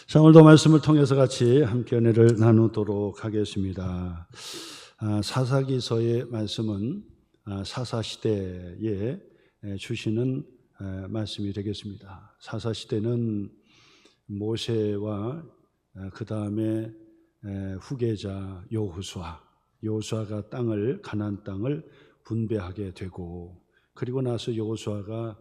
자, 오늘도 말씀을 통해서 같이 함께 은혜를 나누도록 하겠습니다. 사사기서의 말씀은 사사시대에 주시는 말씀이 되겠습니다. 사사시대는 모세와 그 다음에 후계자 여호수아가 가나안 땅을 분배하게 되고, 그리고 나서 여호수아가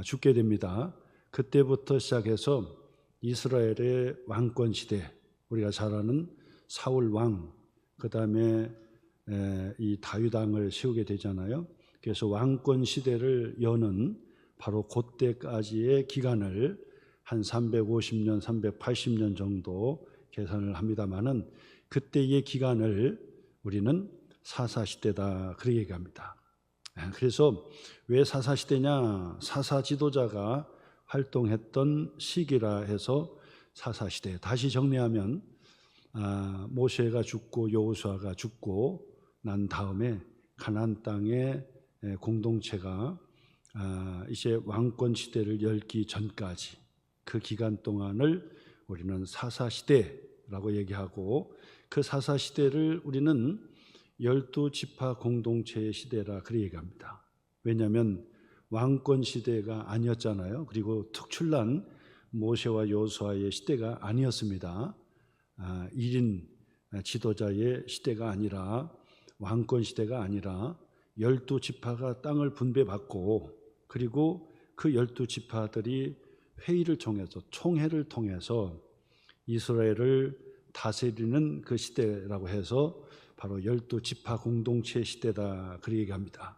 죽게 됩니다. 그때부터 시작해서 이스라엘의 왕권 시대, 우리가 잘 아는 사울 왕, 그 다음에 이 다윗 왕을 세우게 되잖아요. 그래서 왕권 시대를 여는 바로 그때까지의 기간을 한 350년, 380년 정도 계산을 합니다만은, 그때의 기간을 우리는 사사시대다 그렇게 얘기합니다. 그래서 왜 사사시대냐? 사사 지도자가 활동했던 시기라 해서 사사시대. 다시 정리하면 모세가 죽고 여호수아가 죽고 난 다음에 가나안 땅의 공동체가 이제 왕권 시대를 열기 전까지 그 기간 동안을 우리는 사사시대라고 얘기하고, 그 사사시대를 우리는 12지파 공동체의 시대라 그렇게 얘기합니다. 왜냐하면 왕권 시대가 아니었잖아요. 그리고 특출난 모세와 여호수아의 시대가 아니었습니다. 1인 지도자의 시대가 아니라, 왕권 시대가 아니라 12지파가 땅을 분배받고, 그리고 그 12지파들이 회의를 통해서, 총회를 통해서 이스라엘을 다스리는 그 시대라고 해서 바로 12지파 공동체 시대다 그렇게 얘기합니다.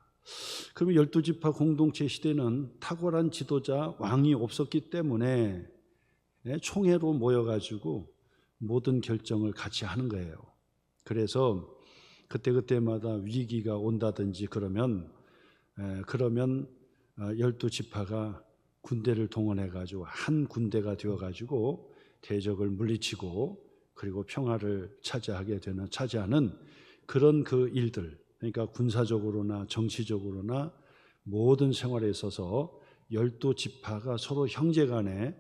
그러면 12지파 공동체 시대는 탁월한 지도자, 왕이 없었기 때문에 총회로 모여가지고 모든 결정을 같이 하는 거예요. 그래서 그때마다 위기가 온다든지 그러면 12지파가 군대를 동원해가지고 한 군대가 되어가지고 대적을 물리치고, 그리고 평화를 차지하는 그런 그 일들, 그러니까 군사적으로나 정치적으로나 모든 생활에 있어서 12지파가 서로 형제간에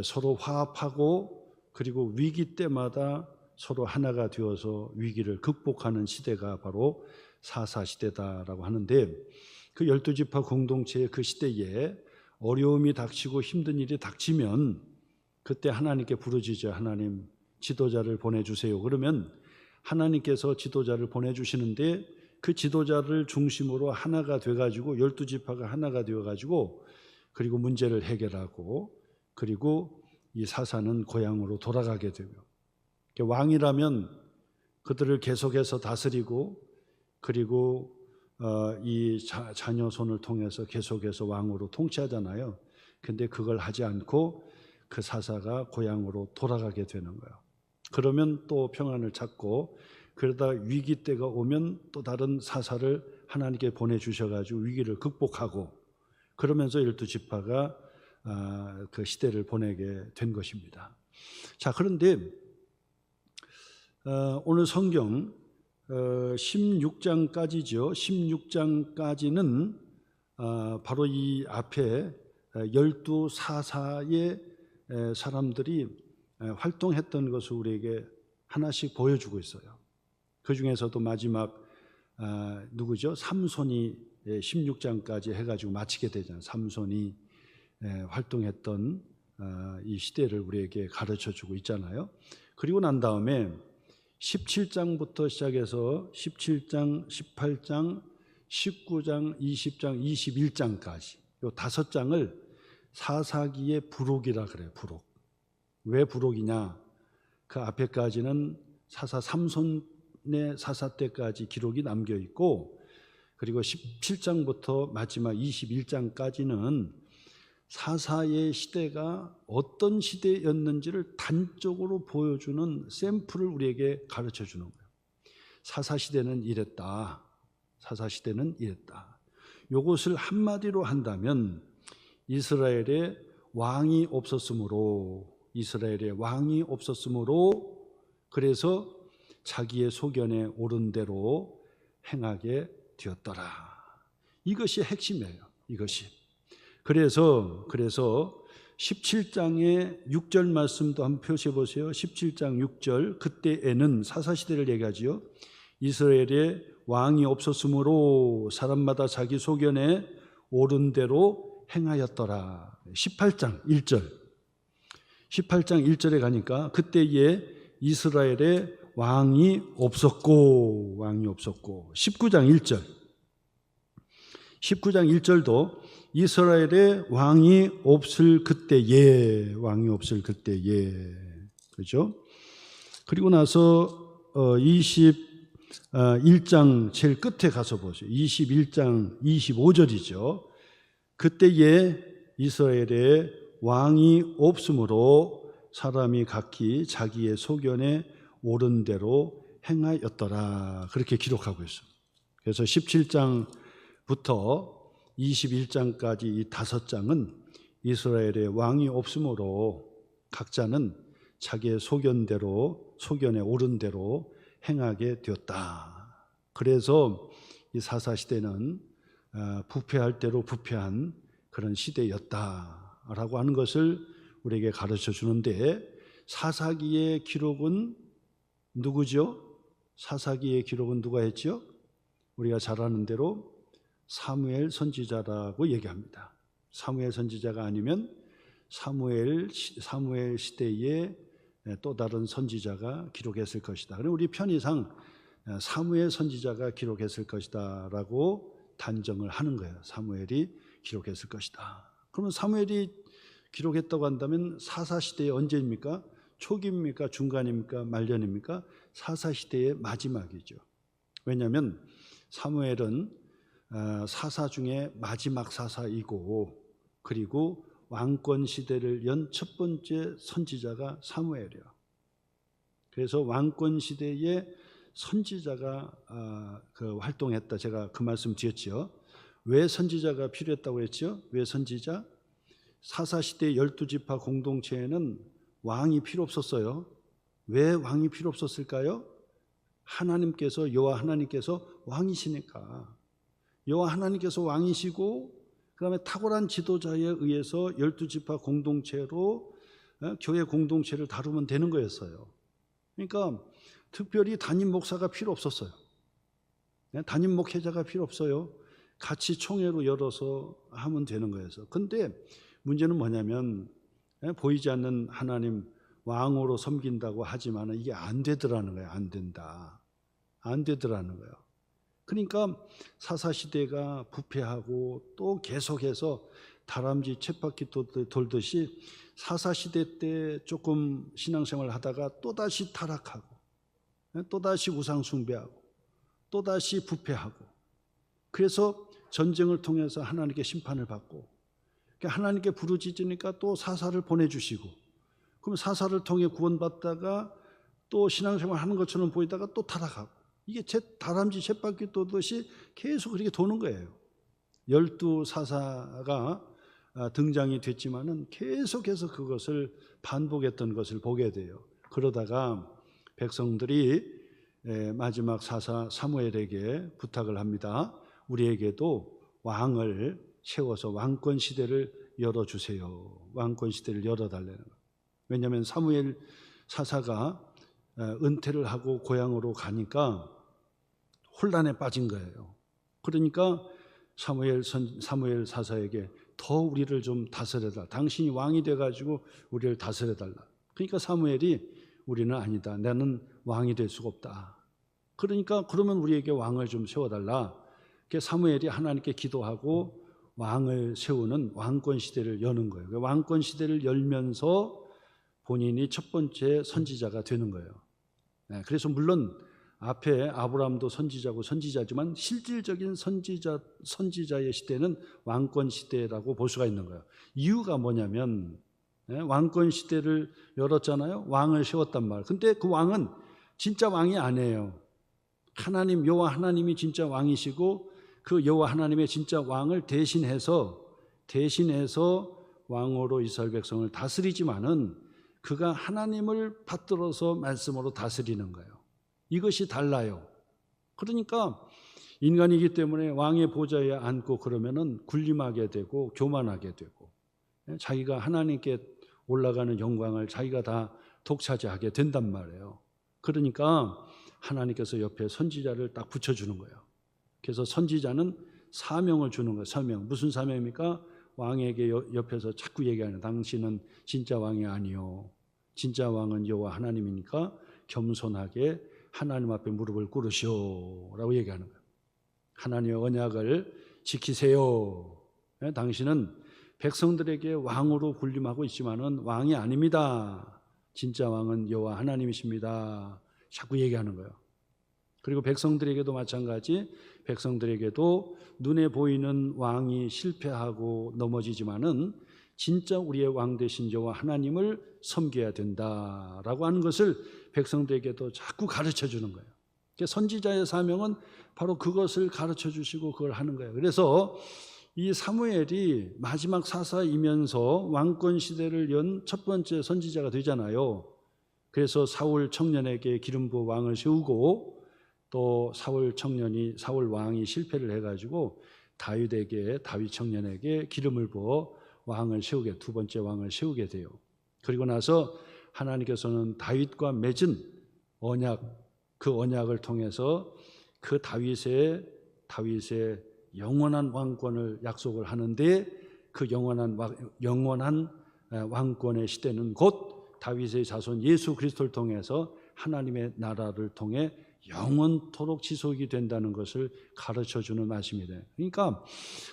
서로 화합하고, 그리고 위기 때마다 서로 하나가 되어서 위기를 극복하는 시대가 바로 사사시대다라고 하는데, 그 12지파 공동체의 그 시대에 어려움이 닥치고 힘든 일이 닥치면 그때 하나님께 부르짖어, 하나님 지도자를 보내주세요. 그러면 하나님께서 지도자를 보내주시는데, 그 지도자를 중심으로 하나가 돼가지고 12지파가 하나가 되어가지고, 그리고 문제를 해결하고, 그리고 이 사사는 고향으로 돌아가게 되고, 왕이라면 그들을 계속해서 다스리고, 그리고 이 자녀 손을 통해서 계속해서 왕으로 통치하잖아요. 근데 그걸 하지 않고 그 사사가 고향으로 돌아가게 되는 거예요. 그러면 또 평안을 찾고, 그러다 위기 때가 오면 또 다른 사사를 하나님께 보내주셔가지고 위기를 극복하고, 그러면서 12지파가 그 시대를 보내게 된 것입니다. 자, 그런데 오늘 성경 16장까지죠. 16장까지는 바로 이 앞에 12사사의 사람들이 활동했던 것을 우리에게 하나씩 보여주고 있어요. 그 중에서도 마지막 누구죠? 삼손이 16장까지 해가지고 마치게 되잖아요. 삼손이 활동했던 이 시대를 우리에게 가르쳐주고 있잖아요. 그리고 난 다음에 17장부터 시작해서 17장, 18장, 19장, 20장, 21장까지 이 5장을 사사기의 부록이라 그래요. 부록. 왜 부록이냐? 그 앞에까지는 사사 삼손의 사사 때까지 기록이 남겨 있고, 그리고 17장부터 마지막 21장까지는 사사의 시대가 어떤 시대였는지를 단적으로 보여주는 샘플을 우리에게 가르쳐 주는 거예요. 사사시대는 이랬다. 사사시대는 이랬다. 이것을 한마디로 한다면 이스라엘에 왕이 없었으므로 그래서 자기의 소견에 옳은 대로 행하게 되었더라. 이것이 핵심이에요. 이것이. 그래서 17장의 6절 말씀도 한번 표시해 보세요. 17장 6절, 그때에는 사사시대를 얘기하지요. 이스라엘에 왕이 없었으므로 사람마다 자기 소견에 옳은 대로 행하였더라. 18장 1절, 18장 1절에 가니까 그때에 이스라엘에 왕이 없었고 19장 1절, 19장 1절도 이스라엘에 왕이 없을 그때에, 그렇죠? 그리고 나서 21장 제일 끝에 가서 보세요. 21장 25절이죠. 그때에 이스라엘에 왕이 없으므로 사람이 각기 자기의 소견에 옳은 대로 행하였더라. 그렇게 기록하고 있습니다. 그래서 17장부터 21장까지 이 5장은 이스라엘에 왕이 없으므로 각자는 자기의 소견에 옳은 대로 행하게 되었다. 그래서 이 사사시대는 부패할 대로 부패한 그런 시대였다라고 하는 것을 우리에게 가르쳐 주는데, 사사기의 기록은 누구죠? 사사기의 기록은 누가 했죠? 우리가 잘 아는 대로 사무엘 선지자라고 얘기합니다. 사무엘 선지자가 아니면 사무엘 시대에 또 다른 선지자가 기록했을 것이다. 그럼 우리 편의상 사무엘 선지자가 기록했을 것이다 라고 단정을 하는 거예요. 사무엘이 기록했을 것이다. 그러면 사무엘이 기록했다고 한다면 사사시대의 언제입니까? 초기입니까? 중간입니까? 말년입니까? 사사시대의 마지막이죠. 왜냐하면 사무엘은 사사 중에 마지막 사사이고, 그리고 왕권 시대를 연 첫 번째 선지자가 사무엘이에요. 그래서 왕권 시대에 선지자가 활동했다. 제가 그 말씀 드렸죠. 왜 선지자가 필요했다고 했죠? 왜 선지자? 사사시대 12지파 공동체에는 왕이 필요 없었어요. 왜 왕이 필요 없었을까요? 하나님께서, 여호와 하나님께서 왕이시니까. 여호와 하나님께서 왕이시고, 그 다음에 탁월한 지도자에 의해서 12지파 공동체로 교회 공동체를 다루면 되는 거였어요. 그러니까 특별히 담임 목사가 필요 없었어요. 담임 목회자가 필요 없어요. 같이 총회로 열어서 하면 되는 거였어요. 근데 문제는 뭐냐면, 보이지 않는 하나님 왕으로 섬긴다고 하지만 이게 안 되더라는 거예요. 안 되더라는 거예요. 그러니까 사사시대가 부패하고 또 계속해서 다람쥐 쳇바퀴 돌듯이 사사시대 때 조금 신앙생활을 하다가 또다시 타락하고, 또다시 우상숭배하고, 또다시 부패하고, 그래서 전쟁을 통해서 하나님께 심판을 받고, 하나님께 부르짖으니까 또 사사를 보내주시고, 그럼 사사를 통해 구원받다가 또 신앙생활 하는 것처럼 보이다가 또 타락하고, 이게 다람쥐 쳇바퀴 돌듯이 계속 그렇게 도는 거예요. 12사사가 등장이 됐지만은 계속해서 그것을 반복했던 것을 보게 돼요. 그러다가 백성들이 마지막 사사 사무엘에게 부탁을 합니다. 우리에게도 왕을 세워서 왕권 시대를 열어주세요. 왕권 시대를 열어달라는 거예요. 왜냐하면 사무엘 사사가 은퇴를 하고 고향으로 가니까 혼란에 빠진 거예요. 그러니까 사무엘 사사에게 더 우리를 좀 다스려달라. 당신이 왕이 돼가지고 우리를 다스려달라. 그러니까 사무엘이 우리는 아니다. 나는 왕이 될 수가 없다. 그러니까 그러면 우리에게 왕을 좀 세워달라. 사무엘이 하나님께 기도하고 왕을 세우는 왕권 시대를 여는 거예요. 왕권 시대를 열면서 본인이 첫 번째 선지자가 되는 거예요. 그래서 물론 앞에 아브라함도 선지자고 선지자지만 실질적인 선지자의 시대는 왕권 시대라고 볼 수가 있는 거예요. 이유가 뭐냐면 왕권 시대를 열었잖아요. 왕을 세웠단 말. 근데 그 왕은 진짜 왕이 아니에요. 하나님, 여호와 하나님이 진짜 왕이시고, 그 여호와 하나님의 진짜 왕을 대신해서 왕으로 이스라엘 백성을 다스리지만은 그가 하나님을 받들어서 말씀으로 다스리는 거예요. 이것이 달라요. 그러니까 인간이기 때문에 왕의 보좌에 앉고 그러면은 군림하게 되고 교만하게 되고, 자기가 하나님께 올라가는 영광을 자기가 다 독차지하게 된단 말이에요. 그러니까 하나님께서 옆에 선지자를 딱 붙여주는 거예요. 그래서 선지자는 사명을 주는 거예요. 사명. 무슨 사명입니까? 왕에게 옆에서 자꾸 얘기하는, 당신은 진짜 왕이 아니요, 진짜 왕은 여호와 하나님이니까 겸손하게 하나님 앞에 무릎을 꿇으시오 라고 얘기하는 거예요. 하나님의 언약을 지키세요. 당신은 백성들에게 왕으로 군림하고 있지만은 왕이 아닙니다. 진짜 왕은 여호와 하나님이십니다. 자꾸 얘기하는 거예요. 그리고 백성들에게도 마찬가지, 백성들에게도 눈에 보이는 왕이 실패하고 넘어지지만은 진짜 우리의 왕 되신 여호와 하나님을 섬겨야 된다라고 하는 것을 백성들에게도 자꾸 가르쳐 주는 거예요. 선지자의 사명은 바로 그것을 가르쳐 주시고 그걸 하는 거예요. 그래서 이 사무엘이 마지막 사사이면서 왕권 시대를 연 첫 번째 선지자가 되잖아요. 그래서 사울 청년에게 기름 부어 왕을 세우고, 또 사울 왕이 실패를 해가지고 다윗 청년에게 기름을 부어 왕을 세우게, 두 번째 왕을 세우게 돼요. 그리고 나서 하나님께서는 다윗과 맺은 언약, 그 언약을 통해서 그 다윗의 영원한 왕권을 약속을 하는데, 그 영원한 왕권의 시대는 곧 다윗의 자손 예수 그리스도를 통해서 하나님의 나라를 통해 영원토록 지속이 된다는 것을 가르쳐주는 말씀이다. 그러니까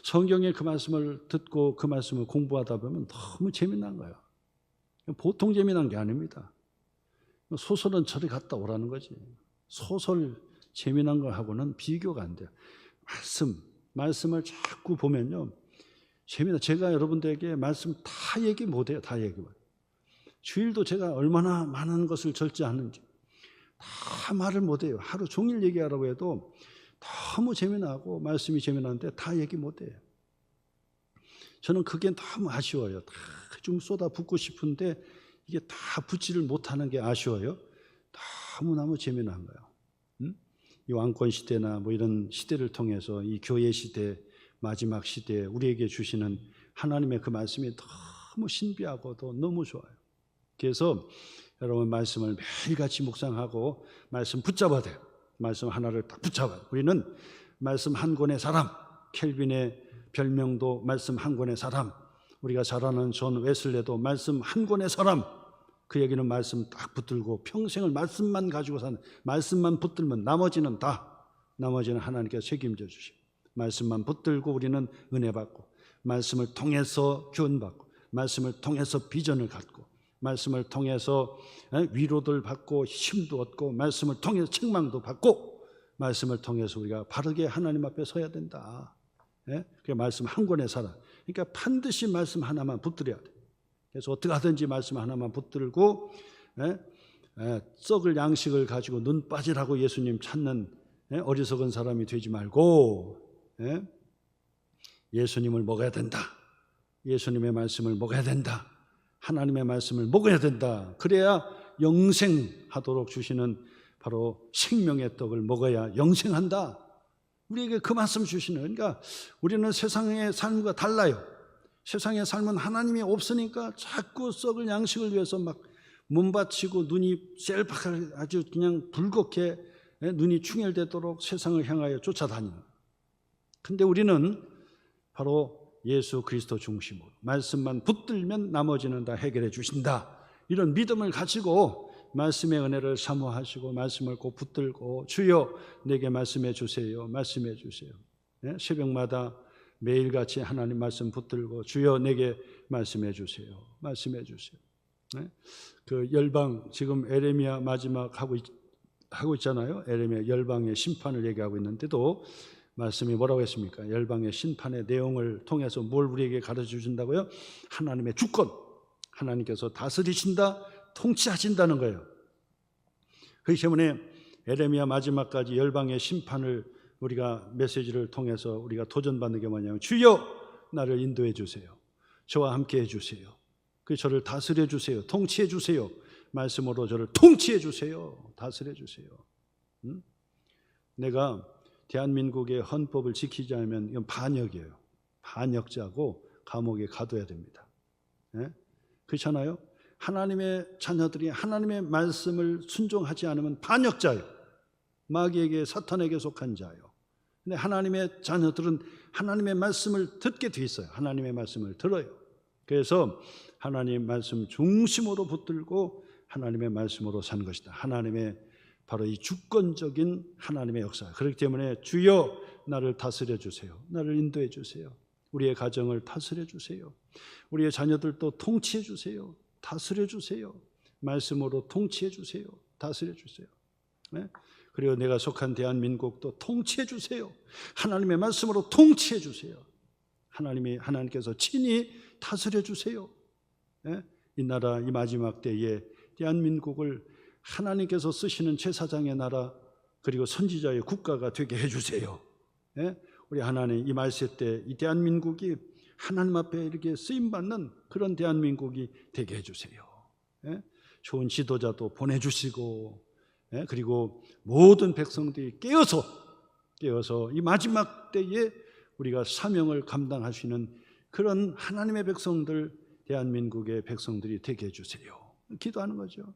성경의 그 말씀을 듣고 그 말씀을 공부하다 보면 너무 재미난 거예요. 보통 재미난 게 아닙니다. 소설은 저리 갔다 오라는 거지. 소설 재미난 거 하고는 비교가 안 돼요. 말씀을 자꾸 보면요, 재미나. 제가 여러분들에게 말씀 다 얘기 못해요. 다 얘기 못해요. 주일도 제가 얼마나 많은 것을 절제하는지 다 말을 못해요. 하루 종일 얘기하라고 해도 너무 재미나고 말씀이 재미나는데 다 얘기 못해요. 저는 그게 너무 아쉬워요. 다 좀 쏟아붓고 싶은데 이게 다 붙지를 못하는 게 아쉬워요. 너무너무 재미난 거예요. 이 왕권 시대나 뭐 이런 시대를 통해서 이 교회 시대, 마지막 시대에 우리에게 주시는 하나님의 그 말씀이 너무 신비하고도 너무 좋아요. 그래서 여러분 말씀을 매일같이 묵상하고 말씀 붙잡아야 돼요. 말씀 하나를 딱 붙잡아요. 우리는 말씀 한 권의 사람, 켈빈의 별명도 말씀 한 권의 사람, 우리가 잘 아는 존 웨슬레도 말씀 한 권의 사람. 그 얘기는 말씀 딱 붙들고 평생을 말씀만 가지고 사는, 말씀만 붙들면 나머지는 하나님께서 책임져 주시고, 말씀만 붙들고 우리는 은혜 받고, 말씀을 통해서 교훈받고, 말씀을 통해서 비전을 갖고, 말씀을 통해서 위로들 받고 힘도 얻고, 말씀을 통해서 책망도 받고, 말씀을 통해서 우리가 바르게 하나님 앞에 서야 된다. 그 말씀 한 권의 사람. 그러니까 반드시 말씀 하나만 붙들어야 돼. 그래서 어떻게 하든지 말씀 하나만 붙들고, 썩을 양식을 가지고 눈 빠지라고 예수님 찾는 어리석은 사람이 되지 말고, 예수님을 먹어야 된다. 예수님의 말씀을 먹어야 된다. 하나님의 말씀을 먹어야 된다. 그래야 영생하도록 주시는 바로 생명의 떡을 먹어야 영생한다. 우리에게 그 말씀 주시는, 그러니까 우리는 세상의 삶과 달라요. 세상의 삶은 하나님이 없으니까 자꾸 썩을 양식을 위해서 막 몸바치고 눈이 셀박하게 아주 그냥 붉게 눈이 충혈되도록 세상을 향하여 쫓아다니는. 근데 우리는 바로 예수 그리스도 중심으로 말씀만 붙들면 나머지는 다 해결해 주신다. 이런 믿음을 가지고 말씀의 은혜를 사모하시고 말씀을 꼭 붙들고, 주여 내게 말씀해 주세요. 말씀해 주세요. 새벽마다 매일같이 하나님 말씀 붙들고 주여 내게 말씀해 주세요. 말씀해 주세요. 그 열방, 지금 에레미야 마지막 하고 있잖아요. 에레미야 열방의 심판을 얘기하고 있는데도 말씀이 뭐라고 했습니까? 열방의 심판의 내용을 통해서 뭘 우리에게 가르쳐 주신다고요? 하나님의 주권, 하나님께서 다스리신다, 통치하신다는 거예요. 그렇기 때문에 에레미야 마지막까지 열방의 심판을 우리가 메시지를 통해서 우리가 도전받는 게 뭐냐면, 주여 나를 인도해 주세요. 저와 함께 해 주세요. 그 저를 다스려 주세요. 통치해 주세요. 말씀으로 저를 통치해 주세요. 다스려 주세요. 내가 대한민국의 헌법을 지키지 않으면 이건 반역이에요. 반역자고 감옥에 가둬야 됩니다. 예? 그렇잖아요. 하나님의 자녀들이 하나님의 말씀을 순종하지 않으면 반역자예요. 마귀에게, 사탄에게 속한 자예요. 근데 하나님의 자녀들은 하나님의 말씀을 듣게 돼 있어요. 하나님의 말씀을 들어요. 그래서 하나님 말씀 중심으로 붙들고 하나님의 말씀으로 사는 것이다. 하나님의 바로 이 주권적인 하나님의 역사. 그렇기 때문에 주여 나를 다스려 주세요. 나를 인도해 주세요. 우리의 가정을 다스려 주세요. 우리의 자녀들도 통치해 주세요. 다스려 주세요. 말씀으로 통치해 주세요. 다스려 주세요. 네? 그리고 내가 속한 대한민국도 통치해 주세요. 하나님의 말씀으로 통치해 주세요. 하나님께서 친히 다스려 주세요. 네? 이 나라, 이 마지막 때에 대한민국을 하나님께서 쓰시는 제사장의 나라, 그리고 선지자의 국가가 되게 해주세요. 예? 우리 하나님 이 말세 때 이 대한민국이 하나님 앞에 이렇게 쓰임받는 그런 대한민국이 되게 해주세요. 예? 좋은 지도자도 보내주시고, 예? 그리고 모든 백성들이 깨어서 이 마지막 때에 우리가 사명을 감당할 수 있는 그런 하나님의 백성들, 대한민국의 백성들이 되게 해주세요. 기도하는 거죠.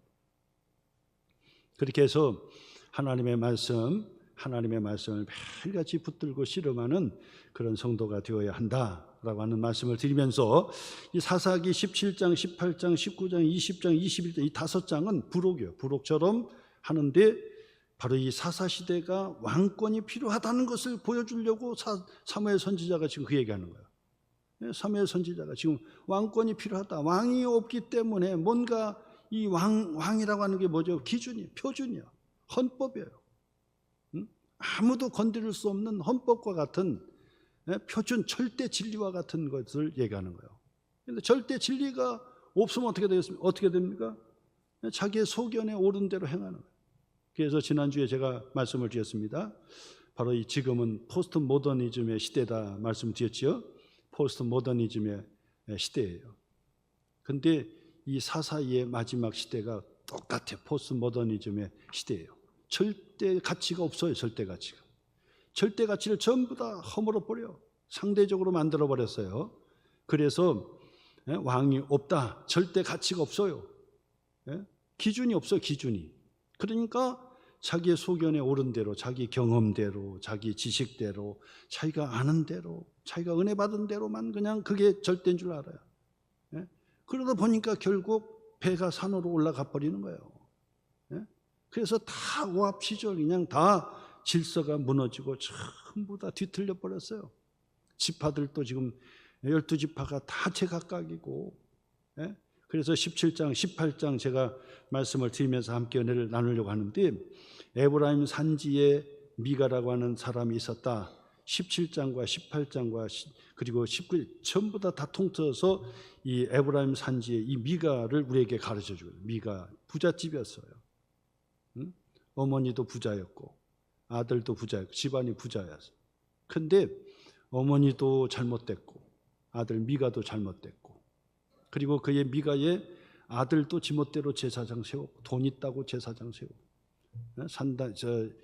그렇게 해서 하나님의 말씀을 매일같이 붙들고 씨름하는 그런 성도가 되어야 한다라고 하는 말씀을 드리면서 이 사사기 17장, 18장, 19장, 20장, 21장 이 5장은 부록이에요. 부록처럼 하는데 바로 이 사사시대가 왕권이 필요하다는 것을 보여주려고 사무엘 선지자가 지금 그 얘기하는 거예요. 사무엘 선지자가 지금 왕권이 필요하다. 왕이 없기 때문에 뭔가 이 왕이라고 하는 게 뭐죠? 기준이에요. 표준이에요. 헌법이에요. 아무도 건드릴 수 없는 헌법과 같은 표준, 절대 진리와 같은 것을 얘기하는 거예요. 그런데 절대 진리가 없으면 어떻게 됩니까? 자기의 소견에 옳은 대로 행하는 거예요. 그래서 지난주에 제가 말씀을 드렸습니다. 바로 이 지금은 포스트 모더니즘의 시대다 말씀드렸죠. 포스트 모더니즘의 시대예요. 근데 이 사사기의 마지막 시대가 똑같아요. 포스트 모더니즘의 시대예요. 절대 가치가 없어요. 절대 가치가. 절대 가치를 전부 다 허물어 버려. 상대적으로 만들어 버렸어요. 그래서 왕이 없다. 절대 가치가 없어요. 기준이 없어요. 기준이. 그러니까 자기의 소견에 옳은 대로, 자기 경험대로, 자기 지식대로, 자기가 아는 대로, 자기가 은혜 받은 대로만 그냥 그게 절대인 줄 알아요. 그러다 보니까 결국 배가 산으로 올라가 버리는 거예요. 그래서 다 오합시절 그냥 다 질서가 무너지고 전부 다 뒤틀려 버렸어요. 지파들도 지금 12지파가 다 제각각이고, 그래서 17장, 18장 제가 말씀을 드리면서 함께 은혜를 나누려고 하는데, 에브라임 산지에 미가라고 하는 사람이 있었다. 17장과 18장과 그리고 19장 전부 다 통틀어서 이 에브라임 산지의 이 미가를 우리에게 가르쳐 주고요. 미가 부잣집이었어요. 어머니도 부자였고 아들도 부자였고 집안이 부자였어요. 근데 어머니도 잘못됐고 아들 미가도 잘못됐고, 그리고 그의 미가의 아들도 지멋대로 제사장 세웠고 돈 있다고 제사장 세우고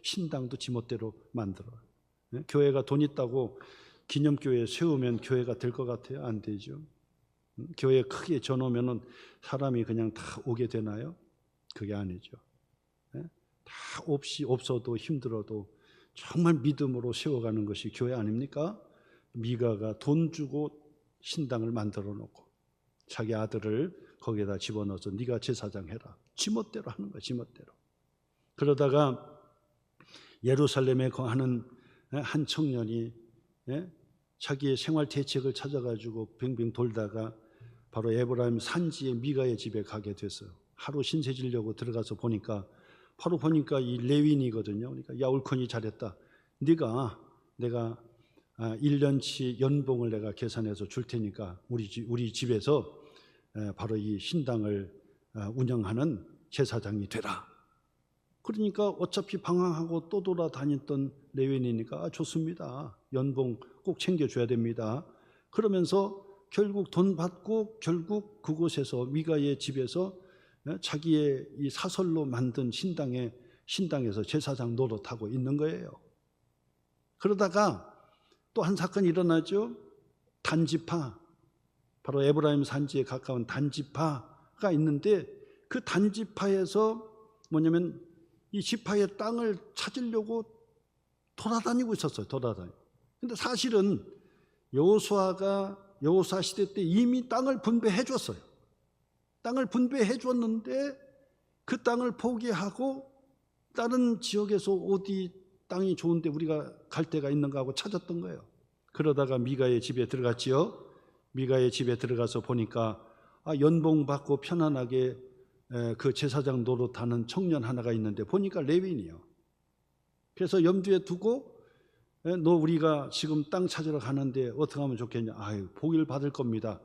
신당도 지멋대로 만들어. 교회가 돈 있다고 기념교회 세우면 교회가 될 것 같아요? 안 되죠. 교회 크게 져놓으면 사람이 그냥 다 오게 되나요? 그게 아니죠. 다 없어도 힘들어도 정말 믿음으로 세워가는 것이 교회 아닙니까? 미가가 돈 주고 신당을 만들어 놓고 자기 아들을 거기에다 집어넣어서 네가 제사장 해라. 지멋대로 하는 거야. 지멋대로. 그러다가 예루살렘에 거하는 한 청년이 자기의 생활 대책을 찾아가지고 빙빙 돌다가 바로 에브라임 산지의 미가의 집에 가게 됐어요. 하루 신세 지려고 들어가서 보니까 이 레윈이거든요. 그러니까 야, 옳거니 잘했다. 내가 1년치 연봉을 내가 계산해서 줄 테니까 우리 집에서 바로 이 신당을 운영하는 제사장이 되라. 그러니까 어차피 방황하고 또 돌아다녔던 레윈이니까 좋습니다. 연봉 꼭 챙겨줘야 됩니다. 그러면서 결국 돈 받고 결국 그곳에서 미가의 집에서 자기의 이 사설로 만든 신당에서 제사장 노릇하고 있는 거예요. 그러다가 또 한 사건이 일어나죠. 단지파 바로 에브라임 산지에 가까운 단지파가 있는데 그 단지파에서 뭐냐면 이 지파의 땅을 찾으려고 돌아다니고 있었어요. 돌아다니고. 근데 사실은 여호수아 시대 때 이미 땅을 분배해 줬어요. 땅을 분배해 줬는데 그 땅을 포기하고 다른 지역에서 어디 땅이 좋은데 우리가 갈 데가 있는가 하고 찾았던 거예요. 그러다가 미가의 집에 들어갔지요. 미가의 집에 들어가서 보니까 연봉 받고 편안하게 그 제사장 노릇하는 청년 하나가 있는데 보니까 레위인이요. 그래서 염두에 두고 너 우리가 지금 땅 찾으러 가는데 어떻게 하면 좋겠냐. 아유, 복을 받을 겁니다.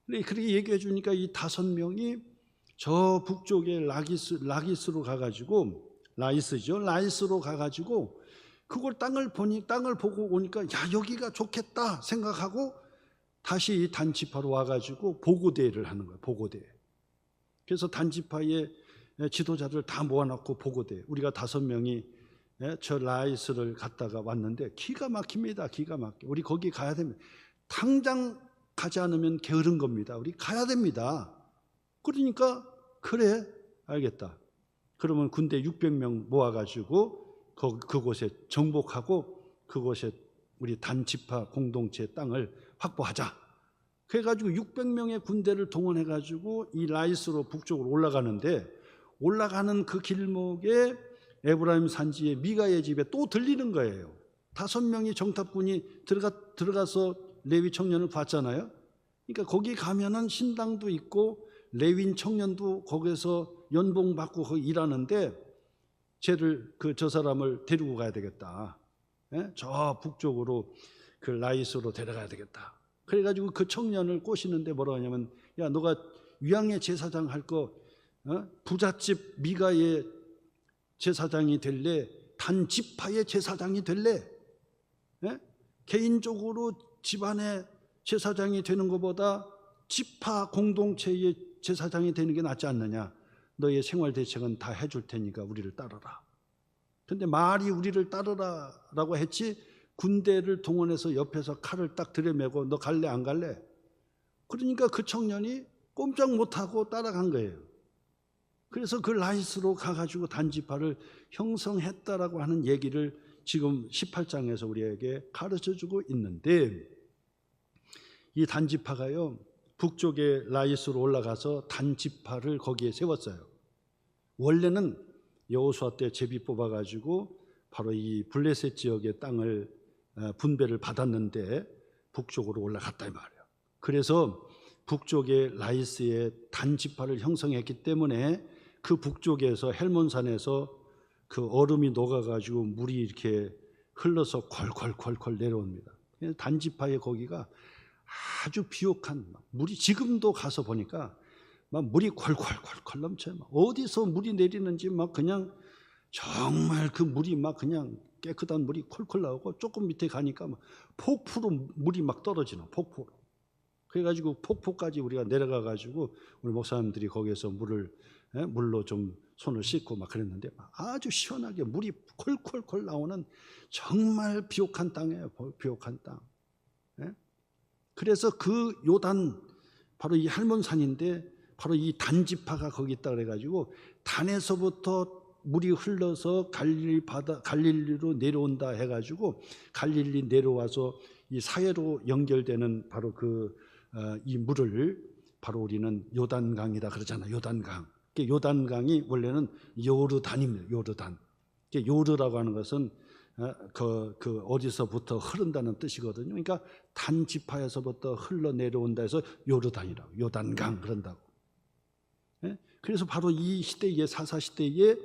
그렇게 얘기해 주니까 이 5명이 저 북쪽에 라기스로 가가지고 라이스로 가가지고 그걸 땅을 보고 오니까 야, 여기가 좋겠다 생각하고 다시 이 단지파로 와가지고 보고대회를 하는 거예요. 보고대회. 그래서 단지파의 지도자들 다 모아놓고 보고대회. 우리가 5명이 저 라이스를 갔다가 왔는데 기가 막힙니다. 기가 막혀. 우리 거기 가야 됩니다. 당장 가지 않으면 게으른 겁니다. 우리 가야 됩니다. 그러니까 그래 알겠다. 그러면 군대 600명 모아가지고 그곳에 정복하고 그곳에 우리 단지파 공동체 땅을 확보하자. 그래가지고 600명의 군대를 동원해가지고 이 라이스로 북쪽으로 올라가는데 올라가는 그 길목에 에브라임 산지에 미가의 집에 또 들리는 거예요. 5명이 정탐꾼이 들어가서 레위 청년을 봤잖아요. 그러니까 거기 가면은 신당도 있고 레위인 청년도 거기서 연봉 받고 거기 일하는데 저 사람을 데리고 가야 되겠다. 저 북쪽으로 그 라이스로 데려가야 되겠다. 그래가지고 그 청년을 꼬시는데 뭐라고 하냐면 야, 너가 위왕의 제사장 할 거 부잣집 미가의 제사장이 될래? 단지파의 제사장이 될래? 개인적으로 집안의 제사장이 되는 것보다 지파 공동체의 제사장이 되는 게 낫지 않느냐? 너의 생활 대책은 다 해줄 테니까 우리를 따르라. 근데 말이 우리를 따르라라고 했지 군대를 동원해서 옆에서 칼을 딱 들여매고 너 갈래 안 갈래? 그러니까 그 청년이 꼼짝 못하고 따라간 거예요. 그래서 그 라이스로 가가지고 단지파를 형성했다라고 하는 얘기를 지금 18장에서 우리에게 가르쳐주고 있는데 이 단지파가요 북쪽의 라이스로 올라가서 단지파를 거기에 세웠어요. 원래는 여호수아 때 제비 뽑아가지고 바로 이 블레셋 지역의 땅을 분배를 받았는데 북쪽으로 올라갔다 이 말이에요. 그래서 북쪽의 라이스의 단지파를 형성했기 때문에 그 북쪽에서 헬몬산에서 그 얼음이 녹아가지고 물이 이렇게 흘러서 콸콸콸콸 내려옵니다. 단지파의 거기가 아주 비옥한 물이 지금도 가서 보니까 막 물이 콸콸콸콸 넘쳐요. 어디서 물이 내리는지 막 그냥 정말 그 물이 막 그냥 깨끗한 물이 콜콜 나오고 조금 밑에 가니까 막 폭포로 물이 막 떨어지는 폭포로. 그래가지고 폭포까지 우리가 내려가가지고 우리 목사님들이 거기에서 물로 좀 손을 씻고 막 그랬는데 아주 시원하게 물이 콜콜콜 나오는 정말 비옥한 땅이에요. 비옥한 땅. 그래서 그 요단 바로 이 할몬산인데 바로 이 단지파가 거기 있다 그래가지고 단에서부터 물이 흘러서 갈릴리로 내려온다 해가지고 갈릴리 내려와서 이 사해로 연결되는 바로 이 물을 바로 우리는 요단강이다 그러잖아요. 요단강. 요단강이 원래는 요르단입니다. 요르단. 요르라고 하는 것은 어디서부터 흐른다는 뜻이거든요. 그러니까 단지파에서부터 흘러내려온다 해서 요르단이라고, 요단강 그런다고. 그래서 바로 이 시대에 사사 시대에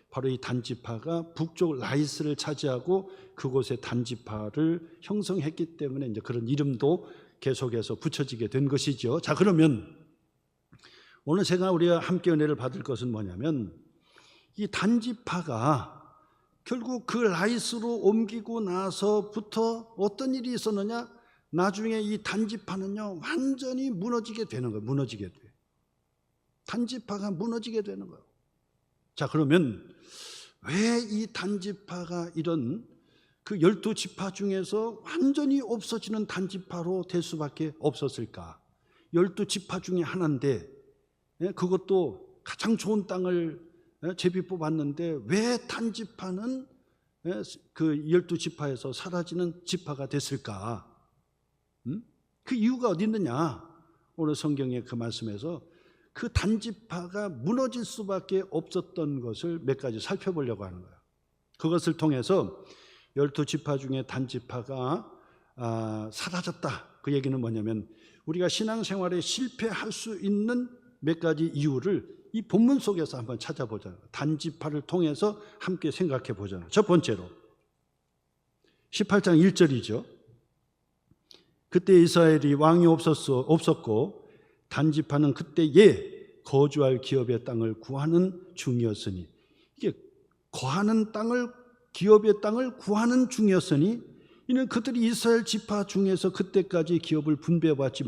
바로 이 단지파가 북쪽 라이스를 차지하고 그곳에 단지파를 형성했기 때문에 이제 그런 이름도 계속해서 붙여지게 된 것이죠. 자, 그러면 오늘 우리가 함께 은혜를 받을 것은 뭐냐면 이 단지파가 결국 그 라이스로 옮기고 나서부터 어떤 일이 있었느냐? 나중에 이 단지파는요 완전히 무너지게 되는 거예요. 무너지게 돼. 단지파가 무너지게 되는 거예요. 자, 그러면 왜 이 단지파가 이런 그 12지파 중에서 완전히 없어지는 단지파로 될 수밖에 없었을까? 12지파 중에 하나인데 그것도 가장 좋은 땅을 제비 뽑았는데 왜 단지파는 그 12지파에서 사라지는 지파가 됐을까? 그 이유가 어디 있느냐? 오늘 성경의 그 말씀에서 그 단지파가 무너질 수밖에 없었던 것을 몇 가지 살펴보려고 하는 거예요. 그것을 통해서 12지파 중에 단지파가 사라졌다. 그 얘기는 뭐냐면 우리가 신앙생활에 실패할 수 있는 몇 가지 이유를 이 본문 속에서 한번 찾아보자. 단지파를 통해서 함께 생각해 보자. 첫 번째로 18장 1절이죠. 그때 이스라엘이 왕이 없었고 단지파는 그때에 거주할 기업의 땅을 구하는 중이었으니, 이게 거하는 땅을, 기업의 땅을 구하는 중이었으니 이는 그들이 이스라엘 지파 중에서 그때까지 기업을 분배받지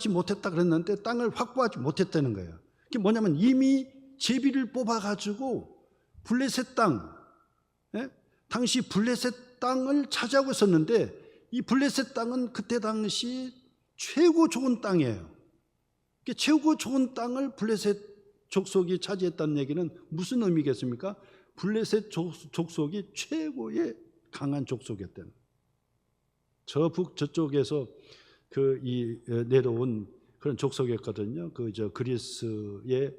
못했다 그랬는데 땅을 확보하지 못했다는 거예요. 그게 뭐냐면 이미 제비를 뽑아가지고 블레셋 땅, 당시 블레셋 땅을 차지하고 있었는데 이 블레셋 땅은 그때 당시 최고 좋은 땅이에요. 최고 좋은 땅을 블레셋 족속이 차지했다는 얘기는 무슨 의미겠습니까? 블레셋 족속이 최고의 강한 족속이었다는, 저쪽에서 내려온 그런 족속이었거든요. 그리스의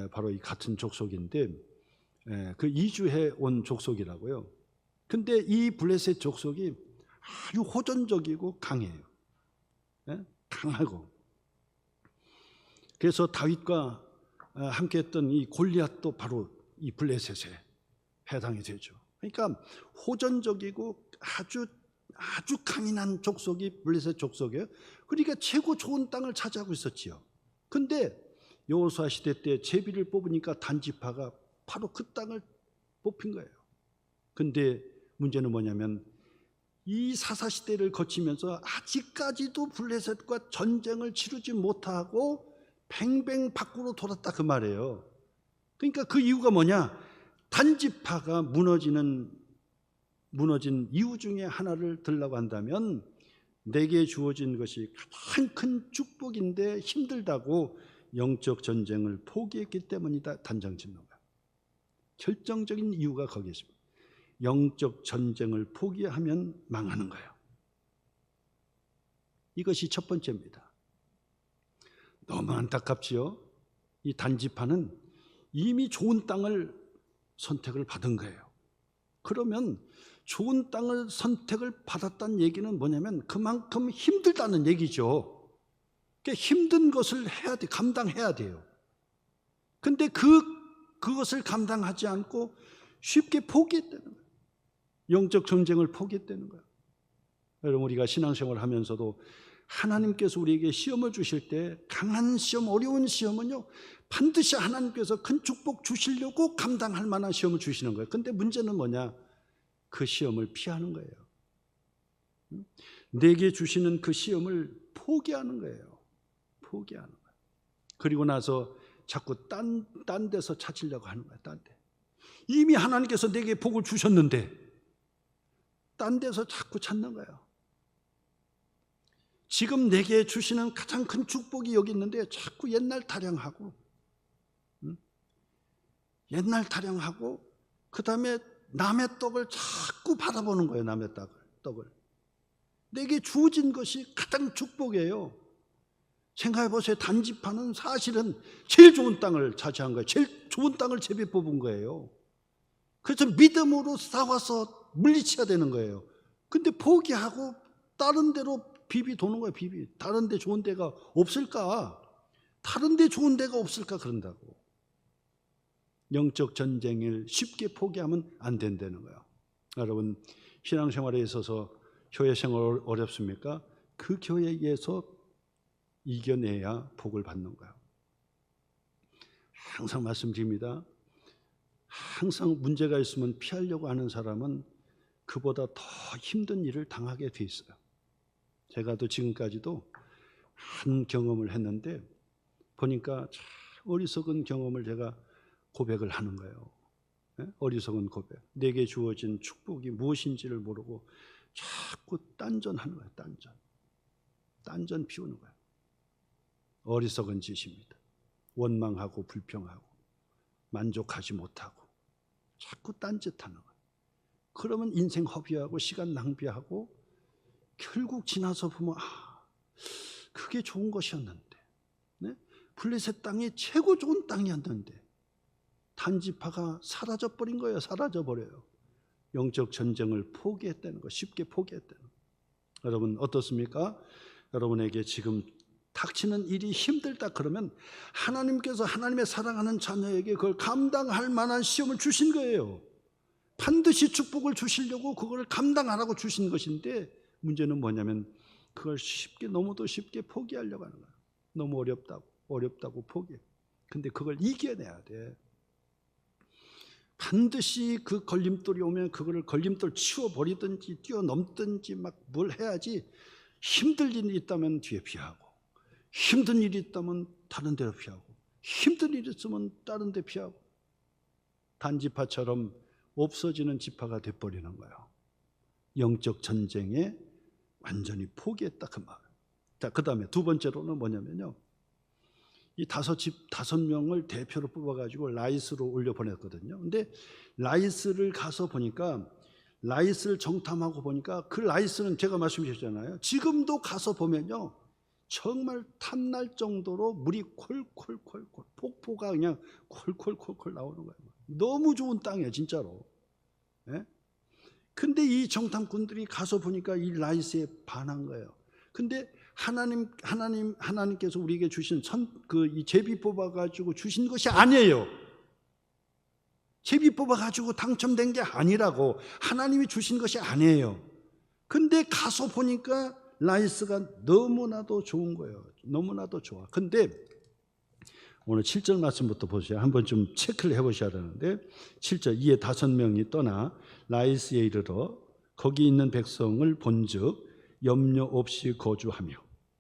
바로 이 같은 족속인데 그 이주해 온 족속이라고요. 근데 이 블레셋 족속이 아주 호전적이고 강해요. 강하고. 그래서 다윗과 함께했던 이 골리앗도 바로 이 블레셋에 해당이 되죠. 그러니까 호전적이고 아주 강인한 족속이 블레셋 족속이에요. 그러니까 최고 좋은 땅을 차지하고 있었지요. 근데 여호수아 시대 때 제비를 뽑으니까 단지파가 바로 그 땅을 뽑힌 거예요. 근데 문제는 뭐냐면 이 사사시대를 거치면서 아직까지도 블레셋과 전쟁을 치르지 못하고 뱅뱅 밖으로 돌았다 그 말이에요. 그러니까 그 이유가 뭐냐? 단지파가 무너진 이유 중에 하나를 들라고 한다면 내게 주어진 것이 가장 큰 축복인데 힘들다고 영적 전쟁을 포기했기 때문이다. 단정 짓는 거예요. 결정적인 이유가 거기에 있습니다. 영적 전쟁을 포기하면 망하는 거예요. 이것이 첫 번째입니다. 너무 안타깝지요. 이 단지파는 이미 좋은 땅을 선택을 받은 거예요. 그러면 좋은 땅을 선택을 받았다는 얘기는 뭐냐면 그만큼 힘들다는 얘기죠. 그러니까 힘든 것을 해야 돼, 감당해야 돼요. 근데 그것을 감당하지 않고 쉽게 포기했다는 거예요. 영적 전쟁을 포기했다는 거예요. 여러분, 우리가 신앙생활을 하면서도 하나님께서 우리에게 시험을 주실 때 강한 시험, 어려운 시험은요 반드시 하나님께서 큰 축복 주시려고 감당할 만한 시험을 주시는 거예요. 근데 문제는 뭐냐? 그 시험을 피하는 거예요. 내게 주시는 그 시험을 포기하는 거예요. 포기하는 거예요. 그리고 나서 자꾸 딴 데서 찾으려고 하는 거예요. 딴 데. 이미 하나님께서 내게 복을 주셨는데 딴 데서 자꾸 찾는 거예요. 지금 내게 주시는 가장 큰 축복이 여기 있는데 자꾸 옛날 타령하고 그 다음에 남의 떡을 자꾸 바라보는 거예요. 남의 떡을. 내게 주어진 것이 가장 축복이에요. 생각해 보세요. 단지파는 사실은 제일 좋은 땅을 차지한 거예요. 제일 좋은 땅을 제비 뽑은 거예요. 그래서 믿음으로 싸워서 물리쳐야 되는 거예요. 근데 포기하고 다른 데로 비비 도는 거예요. 비비. 다른 데 좋은 데가 없을까? 다른 데 좋은 데가 없을까? 그런다고. 영적 전쟁을 쉽게 포기하면 안 된다는 거예요. 여러분, 신앙생활에 있어서 교회 생활 어렵습니까? 그 교회에서 이겨내야 복을 받는 거예요. 항상 말씀드립니다. 항상 문제가 있으면 피하려고 하는 사람은 그보다 더 힘든 일을 당하게 돼 있어요. 제가 또 지금까지도 한 경험을 했는데 보니까 참 어리석은 경험을 제가 고백을 하는 거예요. 어리석은 고백. 내게 주어진 축복이 무엇인지를 모르고 자꾸 딴전하는 거예요. 딴전 피우는 거예요. 어리석은 짓입니다. 원망하고 불평하고 만족하지 못하고 자꾸 딴짓하는 거예요. 그러면 인생 허비하고 시간 낭비하고 결국 지나서 보면 그게 좋은 것이었는데, 네? 블레셋 땅이 최고 좋은 땅이었는데 단지파가 사라져버린 거예요. 사라져버려요. 영적 전쟁을 포기했다는 거, 쉽게 포기했다는 거. 여러분 어떻습니까? 여러분에게 지금 닥치는 일이 힘들다 그러면 하나님께서 하나님의 사랑하는 자녀에게 그걸 감당할 만한 시험을 주신 거예요. 반드시 축복을 주시려고 그걸 감당하라고 주신 것인데, 문제는 뭐냐면 그걸 너무도 쉽게 포기하려고 하는 거예요. 너무 어렵다고 포기해. 근데 그걸 이겨내야 돼. 반드시 그 걸림돌이 오면 그거를 걸림돌 치워버리든지 뛰어넘든지 막 뭘 해야지. 힘들 일이 있다면 뒤에 피하고, 힘든 일이 있다면 다른 데로 피하고, 힘든 일이 있으면 다른 데 피하고, 단지파처럼 없어지는 지파가 돼버리는 거예요. 영적 전쟁에 완전히 포기했다 그 말. 자, 그 다음에 두 번째로는 뭐냐면요, 이 5명을 대표로 뽑아가지고 라이스로 올려보냈거든요. 근데 라이스를 가서 보니까, 라이스를 정탐하고 보니까 그 라이스는 제가 말씀드렸잖아요. 지금도 가서 보면요, 정말 탐날 정도로 물이 콜콜콜콜, 폭포가 그냥 콜콜콜콜 나오는 거예요. 너무 좋은 땅이에요, 진짜로. 예? 근데 이 정탐꾼들이 가서 보니까 이 라이스에 반한 거예요. 근데 하나님께서 우리에게 주신 이 제비 뽑아가지고 주신 것이 아니에요. 제비 뽑아가지고 당첨된 게 아니라고. 하나님이 주신 것이 아니에요. 근데 가서 보니까 라이스가 너무나도 좋은 거예요. 너무나도 좋아. 근데 오늘 7절 말씀부터 보세요. 한번 좀 체크를 해보셔야 되는데, 7절, 이에 5명이 떠나 라이스에 이르러 거기 있는 백성을 본즉 염려 없이 거주하며,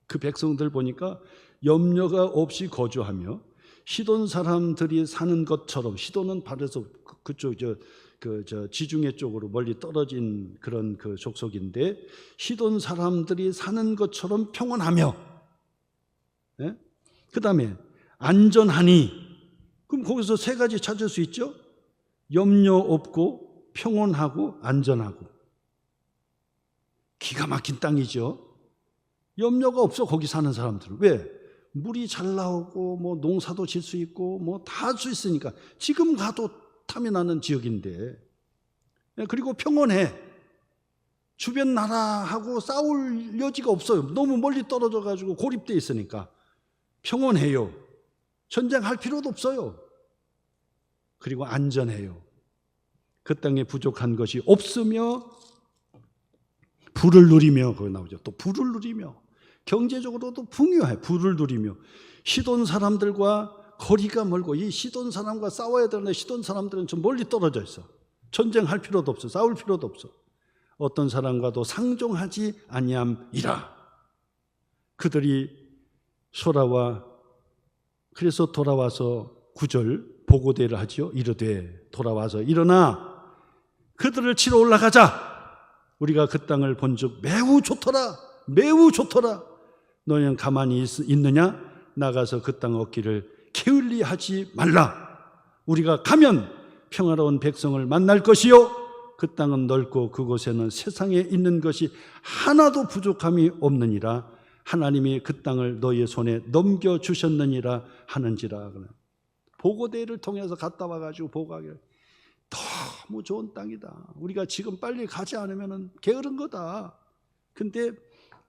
그 백성들 보니까 염려가 없이 거주하며, 시돈 사람들이 사는 것처럼, 시돈은 바로서 그쪽 지중해 쪽으로 멀리 떨어진 그런 그 족속인데, 시돈 사람들이 사는 것처럼 평온하며, 예? 그 다음에 안전하니. 그럼 거기서 세 가지 찾을 수 있죠? 염려 없고 평온하고 안전하고. 기가 막힌 땅이죠. 염려가 없어, 거기 사는 사람들은. 왜? 물이 잘 나오고 뭐 농사도 질 수 있고 뭐 다 할 수 있으니까. 지금 가도 탐이 나는 지역인데. 그리고 평온해. 주변 나라하고 싸울 여지가 없어요. 너무 멀리 떨어져 가지고 고립돼 있으니까 평온해요. 전쟁할 필요도 없어요. 그리고 안전해요. 그 땅에 부족한 것이 없으며 부를 누리며, 거기 나오죠. 또 부를 누리며, 경제적으로도 풍요해. 부를 누리며. 시돈 사람들과 거리가 멀고, 이 시돈 사람과 싸워야 되는데 시돈 사람들은 좀 멀리 떨어져 있어. 전쟁할 필요도 없어. 싸울 필요도 없어. 어떤 사람과도 상종하지 아니함이라. 그들이 소라와, 그래서 돌아와서 9절 보고대를 하죠. 이르되, 돌아와서 일어나 그들을 치러 올라가자. 우리가 그 땅을 본즉 매우 좋더라. 매우 좋더라. 너희는 가만히 있느냐? 나가서 그 땅 얻기를 게을리하지 말라. 우리가 가면 평화로운 백성을 만날 것이요, 그 땅은 넓고 그곳에는 세상에 있는 것이 하나도 부족함이 없느니라. 하나님이 그 땅을 너희의 손에 넘겨주셨느니라 하는지라. 보고대를 통해서 갔다 와가지고 보고하기를, 너무 좋은 땅이다. 우리가 지금 빨리 가지 않으면 게으른 거다. 근데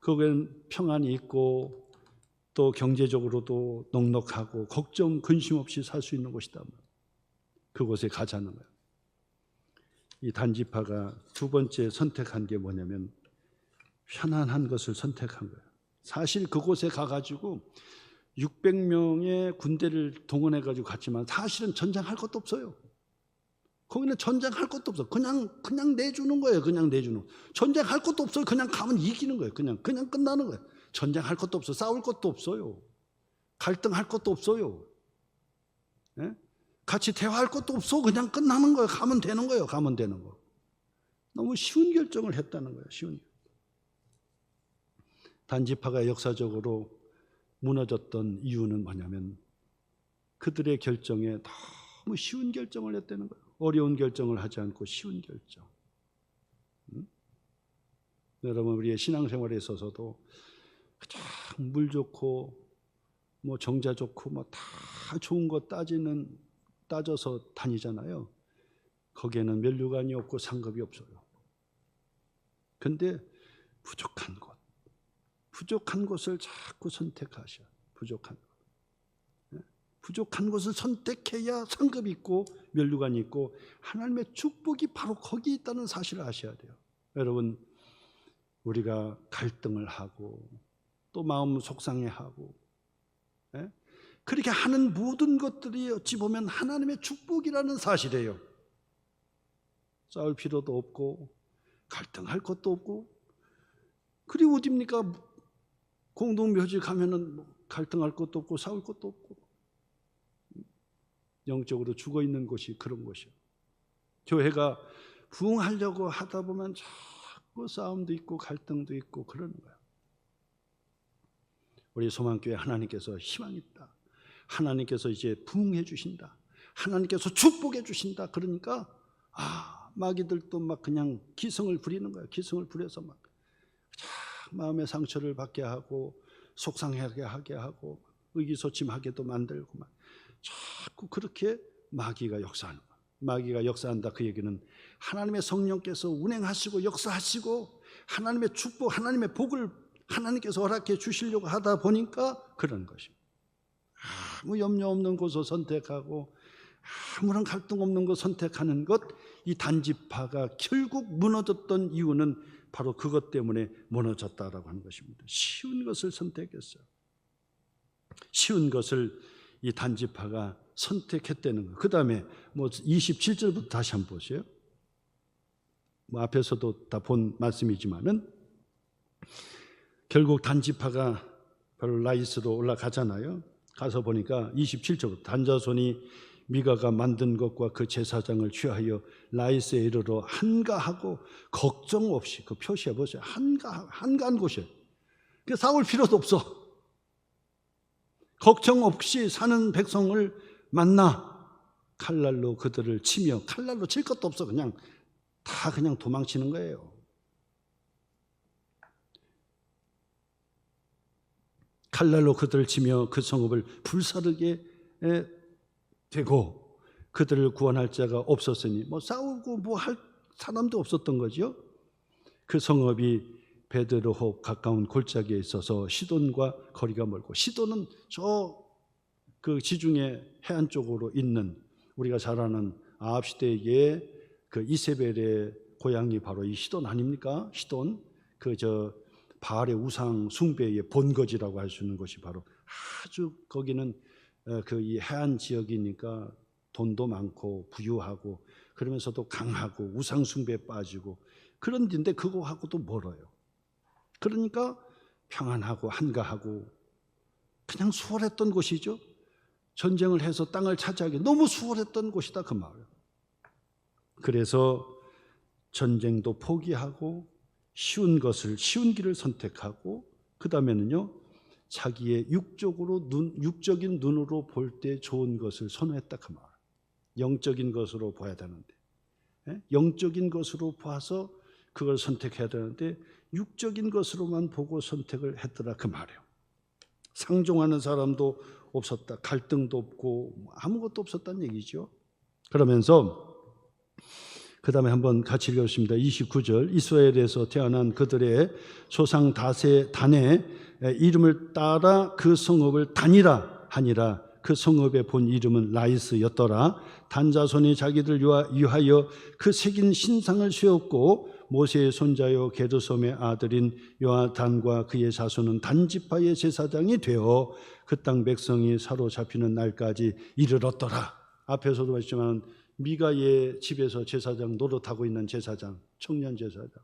거기는 평안이 있고 또 경제적으로도 넉넉하고 걱정 근심 없이 살 수 있는 곳이다. 그곳에 가자는 거예요. 이 단지파가 두 번째 선택한 게 뭐냐면 편안한 것을 선택한 거예요. 사실 그곳에 가가지고 600명의 군대를 동원해가지고 갔지만 사실은 전쟁할 것도 없어요. 거기는 전쟁할 것도 없어. 그냥 내주는 거예요. 그냥 내주는. 전쟁할 것도 없어요. 그냥 가면 이기는 거예요. 그냥 끝나는 거예요. 전쟁할 것도 없어. 싸울 것도 없어요. 갈등할 것도 없어요. 네? 같이 대화할 것도 없어. 그냥 끝나는 거예요. 가면 되는 거예요. 가면 되는 거. 너무 쉬운 결정을 했다는 거예요. 쉬운. 단지파가 역사적으로 무너졌던 이유는 뭐냐면 그들의 결정에 너무 쉬운 결정을 했다는 거예요. 어려운 결정을 하지 않고 쉬운 결정. 여러분, 우리의 신앙생활에 있어서도 가장 물 좋고 뭐 정자 좋고 뭐 다 좋은 거 따져서 다니잖아요. 거기에는 면류관이 없고 상급이 없어요. 근데 부족한 곳을 자꾸 선택하셔. 부족한 곳을 선택해야 상급이 있고 면류관이 있고 하나님의 축복이 바로 거기 있다는 사실을 아셔야 돼요. 여러분, 우리가 갈등을 하고 또 마음 속상해하고 그렇게 하는 모든 것들이 어찌 보면 하나님의 축복이라는 사실이에요. 싸울 필요도 없고 갈등할 것도 없고. 그리고 어디입니까? 공동묘지 가면은 갈등할 것도 없고 싸울 것도 없고 영적으로 죽어있는 곳이 그런 곳이에요. 교회가 부흥하려고 하다 보면 자꾸 싸움도 있고 갈등도 있고 그러는 거예요. 우리 소망교회 하나님께서 희망이 있다. 하나님께서 이제 부흥해 주신다. 하나님께서 축복해 주신다. 그러니까 마귀들도 막 그냥 기승을 부리는 거예요. 기승을 부려서 막 마음의 상처를 받게 하고 속상하게 하게 하고 의기소침하게도 만들고 막 자꾸 그렇게 마귀가 역사하는 거예요. 마귀가 역사한다. 그 얘기는 하나님의 성령께서 운행하시고 역사하시고 하나님의 축복, 하나님의 복을 하나님께서 허락해 주시려고 하다 보니까 그런 것입니다. 아무 염려 없는 곳을 선택하고 아무런 갈등 없는 곳 선택하는 것, 이 단지파가 결국 무너졌던 이유는 바로 그것 때문에 무너졌다라고 하는 것입니다. 쉬운 것을 선택했어요. 쉬운 것을 이 단지파가 선택했다는 거. 그 다음에 27절부터 다시 한번 보세요. 앞에서도 다 본 말씀이지만은 결국 단지파가 바로 라이스로 올라가잖아요. 가서 보니까 27절부터 단자손이 미가가 만든 것과 그 제사장을 취하여 라이스에 이르러 한가하고 걱정 없이, 그 표시해 보세요. 한가한 곳이에요. 싸울 필요도 없어. 걱정 없이 사는 백성을 만나 칼날로 그들을 치며, 칼날로 칠 것도 없어. 그냥 도망치는 거예요. 칼날로 그들을 치며 그 성읍을 불사르게 되고 그들을 구원할 자가 없었으니 싸우고 할 사람도 없었던 거죠. 그 성읍이 베드로호 가까운 골짜기에 있어서 시돈과 거리가 멀고, 시돈은 그 지중해 해안 쪽으로 있는, 우리가 잘 아는 아합 시대의 그 이세벨의 고향이 바로 이 시돈 아닙니까? 시돈, 바알의 우상 숭배의 본거지라고 할 수 있는 것이 바로 아주 거기는 이 해안 지역이니까 돈도 많고 부유하고 그러면서도 강하고 우상 숭배에 빠지고 그런 데인데 그거하고도 멀어요. 그러니까 평안하고 한가하고 그냥 수월했던 곳이죠. 전쟁을 해서 땅을 차지하기 너무 수월했던 곳이다 그 말이에요. 그래서 전쟁도 포기하고 쉬운 길을 선택하고 그 다음에는요 자기의 육적인 눈으로 볼 때 좋은 것을 선호했다 그 말이에요. 영적인 것으로 봐야 되는데, 영적인 것으로 봐서 그걸 선택해야 되는데 육적인 것으로만 보고 선택을 했더라 그 말이에요. 상종하는 사람도 없었다. 갈등도 없고 아무것도 없었다는 얘기죠. 그러면서 그 다음에 한번 같이 읽어보십니다. 29절 이스라엘에서 태어난 그들의 조상 단의 이름을 따라 그 성읍을 단이라 하니라. 그 성읍의 본 이름은 라이스였더라. 단자손이 자기들 위하여 그 새긴 신상을 세웠고 모세의 손자요 게르솜의 아들인 요나단과 그의 자손은 단지파의 제사장이 되어 그 땅 백성이 사로잡히는 날까지 이르렀더라. 앞에서도 봤지만 미가의 집에서 제사장 노릇하고 있는 제사장, 청년 제사장,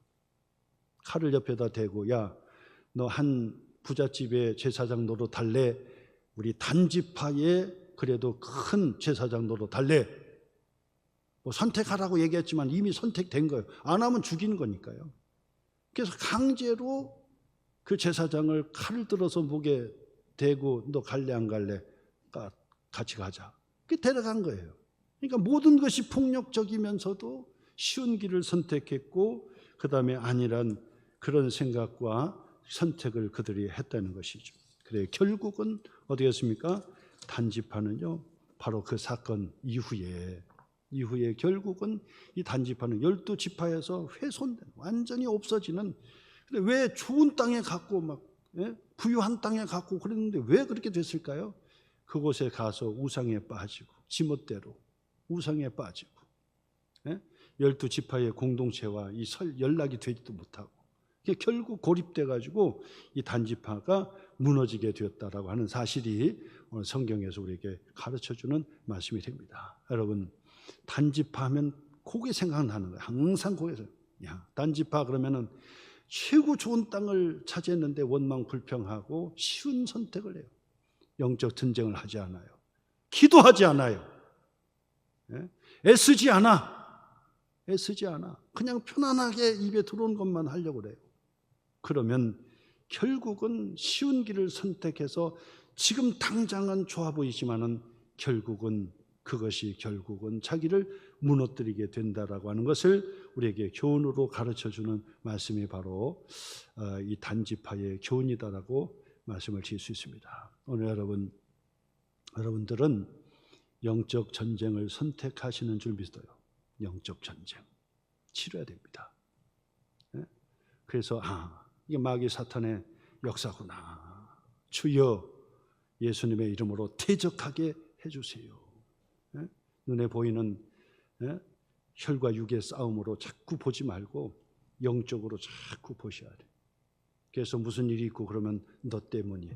칼을 옆에다 대고 야, 너 한 부잣집의 제사장 노릇할래? 우리 단지파의 그래도 큰 제사장 노릇할래? 선택하라고 얘기했지만 이미 선택된 거예요. 안 하면 죽이는 거니까요. 그래서 강제로 그 제사장을 칼을 들어서 목에 대구 너 갈래 안 갈래? 같이 가자. 그게 데려간 거예요. 그러니까 모든 것이 폭력적이면서도 쉬운 길을 선택했고 그 다음에 아니란 그런 생각과 선택을 그들이 했다는 것이죠. 그래 결국은 어디 했습니까? 단지파는요 바로 그 사건 이후에 결국은 이 단지파는 12지파에서 훼손된 완전히 없어지는. 근데 왜 좋은 땅에 갖고 막 부유한 땅에 갖고 그랬는데 왜 그렇게 됐을까요? 그곳에 가서 우상에 빠지고 지멋대로 우상에 빠지고 12지파의 공동체와 이 연락이 되지도 못하고 결국 고립돼 가지고 이 단지파가 무너지게 되었다라고 하는 사실이 오늘 성경에서 우리에게 가르쳐주는 말씀이 됩니다. 여러분 단지파 하면 그게 생각나는 거예요. 항상 거기서 단지파 그러면은 최고 좋은 땅을 차지했는데 원망 불평하고 쉬운 선택을 해요. 영적 전쟁을 하지 않아요. 기도하지 않아요. 애쓰지 않아. 그냥 편안하게 입에 들어온 것만 하려고 그래요. 그러면 결국은 쉬운 길을 선택해서 지금 당장은 좋아 보이지만은 그것이 결국은 자기를 무너뜨리게 된다라고 하는 것을 우리에게 교훈으로 가르쳐주는 말씀이 바로 이 단지파의 교훈이다라고 말씀을 드릴 수 있습니다. 오늘 여러분들은 영적 전쟁을 선택하시는 줄 믿어요. 영적 전쟁 치러야 됩니다. 그래서 이게 마귀 사탄의 역사구나. 주여 예수님의 이름으로 대적하게 해주세요. 눈에 보이는 혈과 육의 싸움으로 자꾸 보지 말고 영적으로 자꾸 보셔야 돼. 그래서 무슨 일이 있고 그러면 너 때문에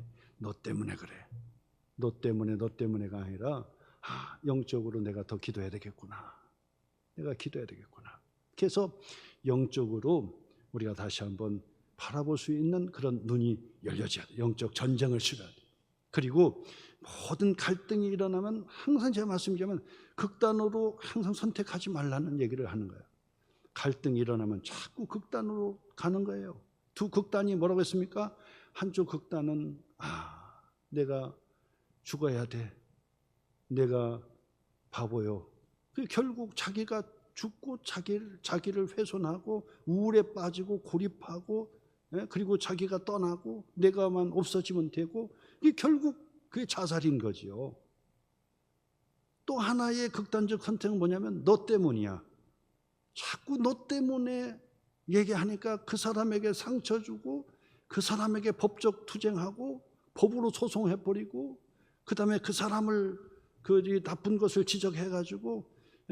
그래. 너 때문에가 아니라 영적으로 내가 더 기도해야 되겠구나. 그래서 영적으로 우리가 다시 한번 바라볼 수 있는 그런 눈이 열려져야 돼. 영적 전쟁을 치러야 돼. 그리고 모든 갈등이 일어나면 항상 제가 말씀드리면 극단으로 항상 선택하지 말라는 얘기를 하는 거예요. 갈등이 일어나면 자꾸 극단으로 가는 거예요. 두 극단이 뭐라고 했습니까? 한쪽 극단은 내가 죽어야 돼. 내가 바보요. 결국 자기가 죽고 자기를 훼손하고 우울에 빠지고 고립하고 그리고 자기가 떠나고 내가만 없어지면 되고 이게 결국 그게 자살인 거지요. 또 하나의 극단적 선택은 뭐냐면 너 때문이야. 자꾸 너 때문에 얘기하니까 그 사람에게 상처 주고 그 사람에게 법적 투쟁하고 법으로 소송해버리고 그 다음에 그 사람을 그 나쁜 것을 지적해가지고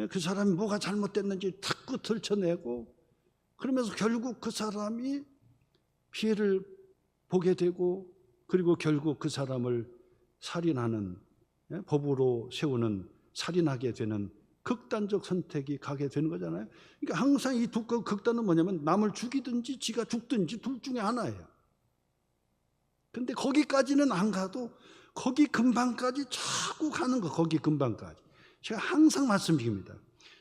그 사람이 뭐가 잘못됐는지 자꾸 들춰내고 그러면서 결국 그 사람이 피해를 보게 되고 그리고 결국 그 사람을 살인하는 법으로 세우는 살인하게 되는 극단적 선택이 가게 되는 거잖아요. 그러니까 항상 이 두 극단은 뭐냐면 남을 죽이든지 지가 죽든지 둘 중에 하나예요. 근데 거기까지는 안 가도 거기 근방까지 자꾸 가는 거. 거기 근방까지. 제가 항상 말씀드립니다.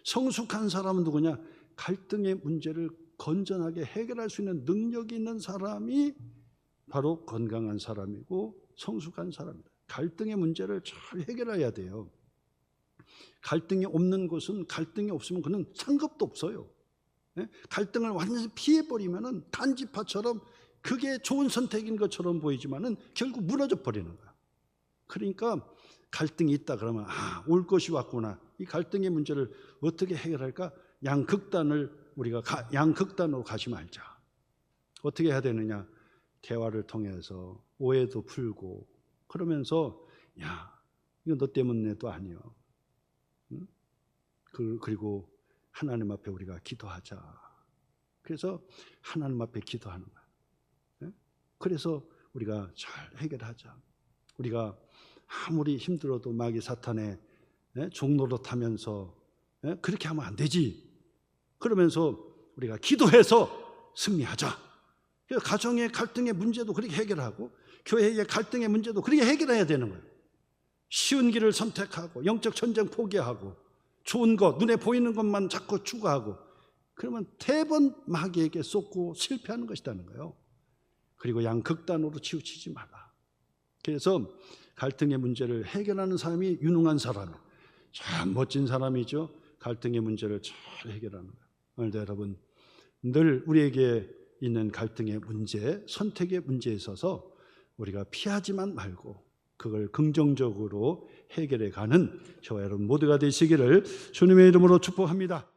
성숙한 사람은 누구냐? 갈등의 문제를 건전하게 해결할 수 있는 능력이 있는 사람이 바로 건강한 사람이고 성숙한 사람입니다. 갈등의 문제를 잘 해결해야 돼요. 갈등이 없는 곳은 갈등이 없으면 그는 상급도 없어요. 갈등을 완전히 피해버리면 단지파처럼 그게 좋은 선택인 것처럼 보이지만은 결국 무너져 버리는 거야. 그러니까 갈등이 있다 그러면 올 것이 왔구나. 이 갈등의 문제를 어떻게 해결할까? 우리가 양극단으로 가지 말자. 어떻게 해야 되느냐? 대화를 통해서 오해도 풀고 그러면서 이건 너 때문에도 아니요. 그리고 하나님 앞에 우리가 기도하자. 그래서 하나님 앞에 기도하는 거야. 그래서 우리가 잘 해결하자. 우리가 아무리 힘들어도 마귀 사탄의 종로로 타면서 그렇게 하면 안 되지. 그러면서 우리가 기도해서 승리하자. 그래서 가정의 갈등의 문제도 그렇게 해결하고 교회의 갈등의 문제도 그렇게 해결해야 되는 거예요. 쉬운 길을 선택하고 영적 전쟁 포기하고 좋은 것, 눈에 보이는 것만 자꾸 추구하고 그러면 대번 마귀에게 쏟고 실패하는 것이라는 거예요. 그리고 양극단으로 치우치지 마라. 그래서 갈등의 문제를 해결하는 사람이 유능한 사람, 참 멋진 사람이죠. 갈등의 문제를 잘 해결하는 거예요. 오늘도 여러분 늘 우리에게 있는 갈등의 문제, 선택의 문제에 있어서 우리가 피하지만 말고 그걸 긍정적으로 해결해 가는 저와 여러분 모두가 되시기를 주님의 이름으로 축복합니다.